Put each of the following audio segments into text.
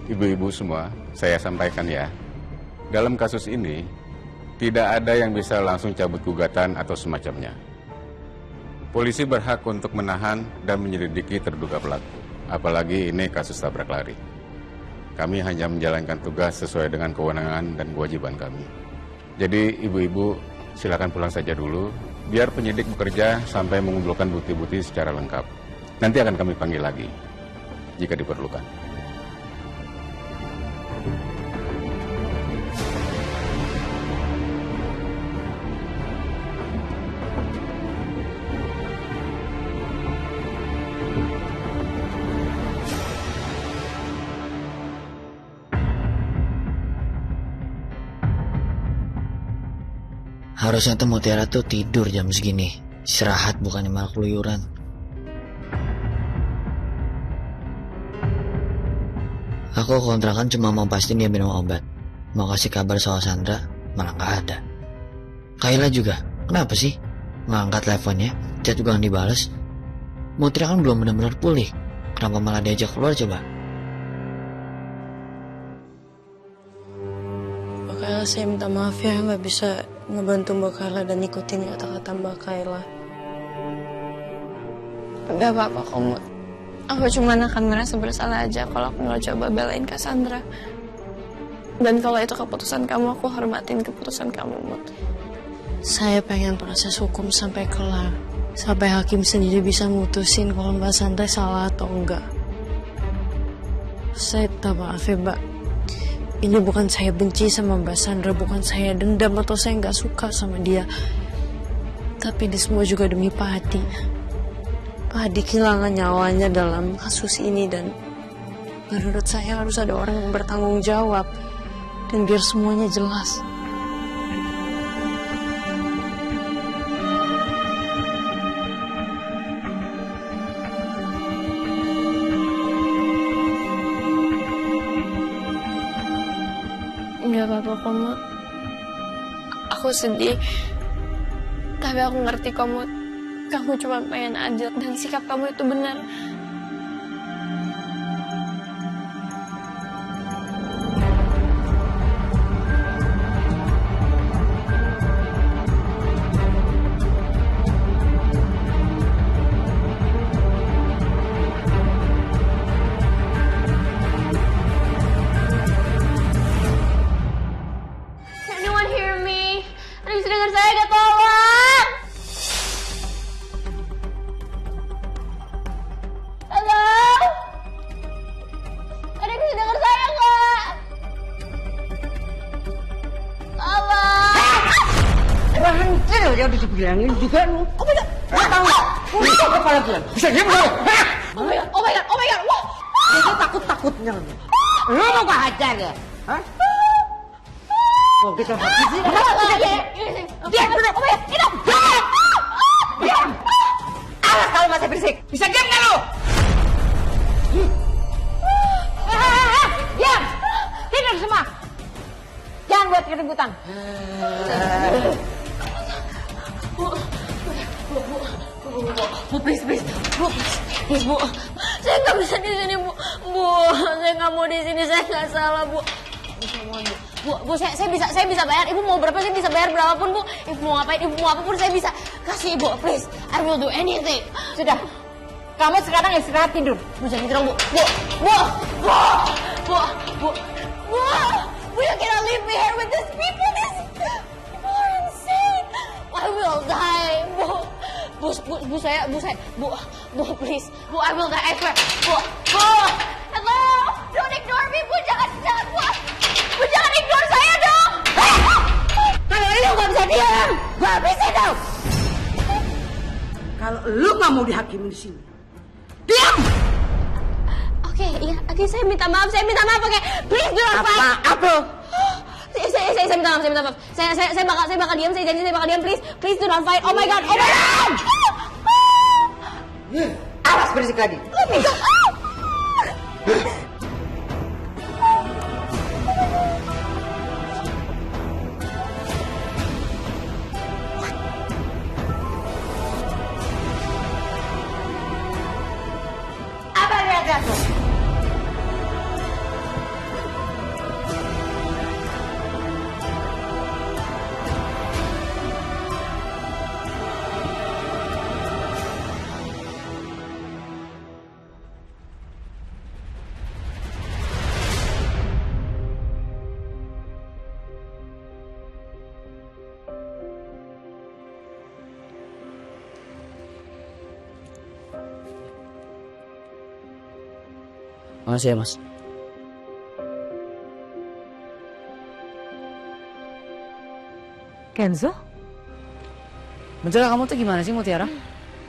Ibu-ibu semua, saya sampaikan ya. Dalam kasus ini, tidak ada yang bisa langsung cabut gugatan atau semacamnya. Polisi berhak untuk menahan dan menyelidiki terduga pelaku. Apalagi ini kasus tabrak lari. Kami hanya menjalankan tugas sesuai dengan kewenangan dan kewajiban kami. Jadi ibu-ibu silakan pulang saja dulu, biar penyidik bekerja sampai mengumpulkan bukti-bukti secara lengkap. Nanti akan kami panggil lagi, jika diperlukan. Harusnya tuh Mutiara tuh tidur jam segini. Istirahat bukannya malah keluyuran. Aku kontrakan cuma mau pastiin dia minum obat. Mau kasih kabar soal Sandra, malah gak ada. Kayla juga, kenapa sih? Nggak angkat teleponnya, chat juga gak dibales. Mutiara kan belum benar-benar pulih. Kenapa malah diajak keluar coba? Mbak Kayla, saya minta maaf ya nggak bisa ngebantu Mbak Kayla dan ikutin kata-kata Mbak Kayla. Gak apa-apa kok, Mut. Aku cuma akan merasa bersalah aja kalau aku nggak coba belain Cassandra. Dan kalau itu keputusan kamu, aku hormatin keputusan kamu, Mut. Saya pengen proses hukum sampai kelar. Sampai hakim sendiri bisa mutusin kalau Mbak Sandra salah atau enggak. Saya minta maaf ya, Mbak. Ini bukan saya benci sama Mbak Sandra, bukan saya dendam atau saya nggak suka sama dia. Tapi ini semua juga demi Pak Hadi. Pak Hadi kehilangan nyawanya dalam kasus ini dan menurut saya harus ada orang yang bertanggung jawab. Dan biar semuanya jelas. Gak apa-apa kok, Mut. Aku sedih. Tapi aku ngerti kok, Mut. Kamu cuma pengen adil dan sikap kamu itu benar. Anyone hear me? Ada yang bisa dengar saya gak, tolong? Halo? Ada yang bisa dengar saya gak? Tolong! Berhenti loh, ya udah dibilangin juga lu. Oh my god, nggak tahu nggak? Itu kepala gue. Bisa diam nggak? Oh my god, oh my god, oh my god, wah! Itu takut-takutnya lu. Lu mau gak hajar ya? Hah? Mau kita habis sih? Diam, bener, oh my god, itu! Diam! Alas kalau masih berisik. Bisa diam nggak lu? Diam! Tidur semua. Jangan buat keributan. Bu, please, Bu. Saya nggak bisa di sini, Bu. Saya nggak mau di sini. Saya nggak salah, Bu. Bu, saya bisa bayar. Ibu mau berapa? Saya bisa bayar berapapun, Bu. Ibu mau ngapain? Ibu mau apapun saya bisa kasih, Ibu. Please, I will do anything. Sudah. Kamu sekarang istirahat tidur. Bu, jangan gitu dong, Bu. Bu, you cannot leave me here with these people. These people are insane. I will die, Bu. Bu, saya, please. Bu, I will die, I swear. Bu, hello. Don't ignore me, Bu. Jangan, Bu. Bu, jangan ignore saya dong. Kalau lu nggak bisa diam, gua habisin dong. Kalau lu nggak mau dihakimin di sini, diam. Oke, saya minta maaf, oke. Please do not fight. Maaf lu. Saya minta maaf. Saya bakal diam, saya janji saya bakal diam, please do not fight. Oh my god. Awas berisik lagi. Oh my god. Apa lihat aku? Makasih ya, Mas. Kenzo? Betul kamu tuh gimana sih, Mutiara?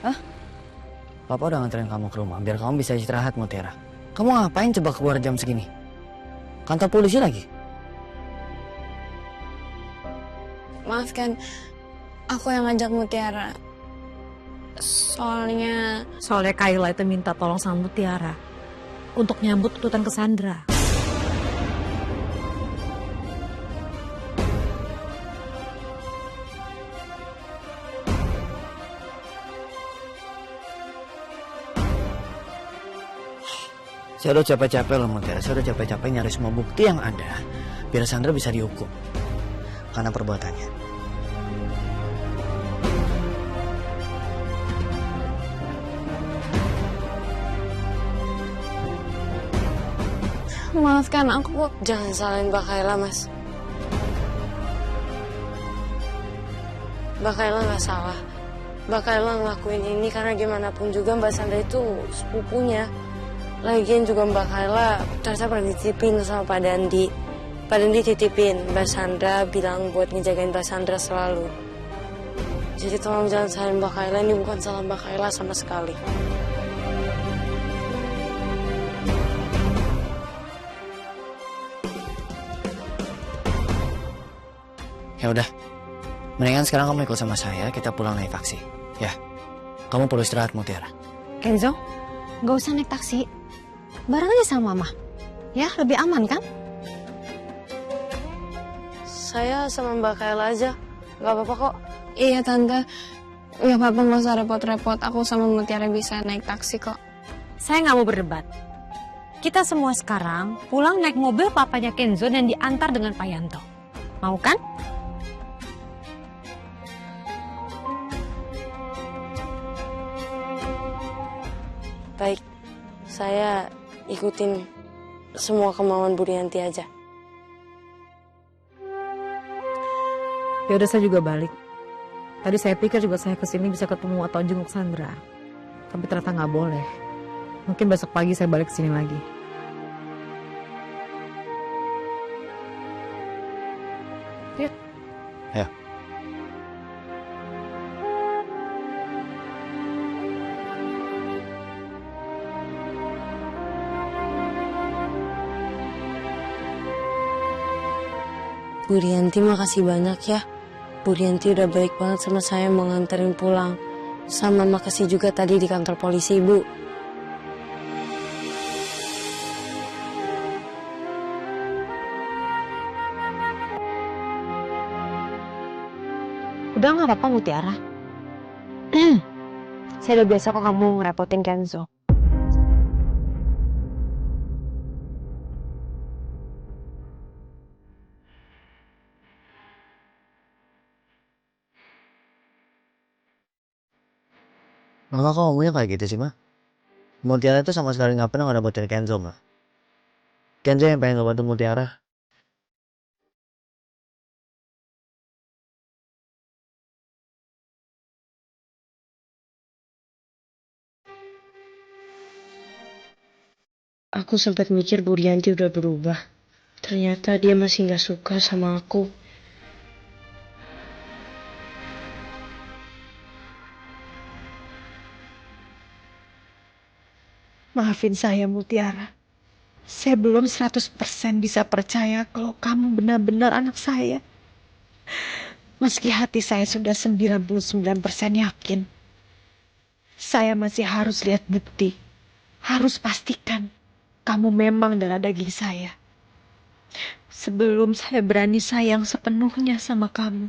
Hah? Papa udah nganterin kamu ke rumah biar kamu bisa istirahat, Mutiara. Kamu ngapain coba keluar jam segini? Kantor polisi lagi? Maafkan, aku yang ngajak Mutiara. Soalnya Kayla itu minta tolong sama Mutiara untuk nyambut tuntutan Cassandra. Saya udah capek-capek loh, Mutiara. Saya udah capek-capek nyari semua bukti yang ada biar Sandra bisa dihukum karena perbuatannya. maafkan aku. Jangan salahin Mbak Kayla, Mas. Mbak Kayla nggak salah. Mbak Kayla ngelakuin ini karena gimana pun juga Mbak Sandra itu sepupunya. Lagian juga Mbak Kayla ternyata pernah dititipin sama Pak Dandi. Pak Dandi titipin Mbak Sandra, bilang buat ngejagain Mbak Sandra selalu. Jadi tolong jangan salahin Mbak Kayla, ini bukan salah Mbak Kayla sama sekali. Ya udah, mendingan sekarang kamu ikut sama saya, kita pulang naik taksi. Ya, kamu perlu istirahat, Mutiara. Kenzo, gak usah naik taksi. Bareng aja sama Mama. Ya, lebih aman kan? Saya sama Mbak Kayla aja, nggak apa-apa kok. Iya Tante, ya Papa nggak usah repot-repot. Aku sama Mutiara bisa naik taksi kok. Saya nggak mau berdebat. Kita semua sekarang pulang naik mobil papanya Kenzo dan diantar dengan Pak Yanto. Mau kan? Baik, saya ikutin semua kemauan Bu Rianti aja. Ya udah, saya juga balik. Tadi saya pikir juga saya kesini bisa ketemu atau jenguk Sandra. Tapi ternyata nggak boleh. Mungkin besok pagi saya balik kesini lagi. Yuk. Ya. Bu Rianti makasih banyak ya. Bu Rianti udah baik banget sama saya mau nganterin pulang. Sama makasih juga tadi di kantor polisi, Bu. Udah gak apa-apa Mutiara. Saya udah biasa kok kamu ngerepotin Kenzo. Mama kok ngomongnya kayak gitu sih, Ma? Mutiara itu sama sekali nggak pernah ngedapetin Kenzo, Ma. Kenzo yang pengen ngebantu Mutiara. Aku sempat mikir Bu Rianti udah berubah. Ternyata dia masih gak suka sama aku. Maafin saya Mutiara. Saya belum 100% bisa percaya kalau kamu benar-benar anak saya. Meski hati saya sudah 99% yakin. Saya masih harus lihat bukti. Harus pastikan kamu memang darah daging saya. Sebelum saya berani sayang sepenuhnya sama kamu.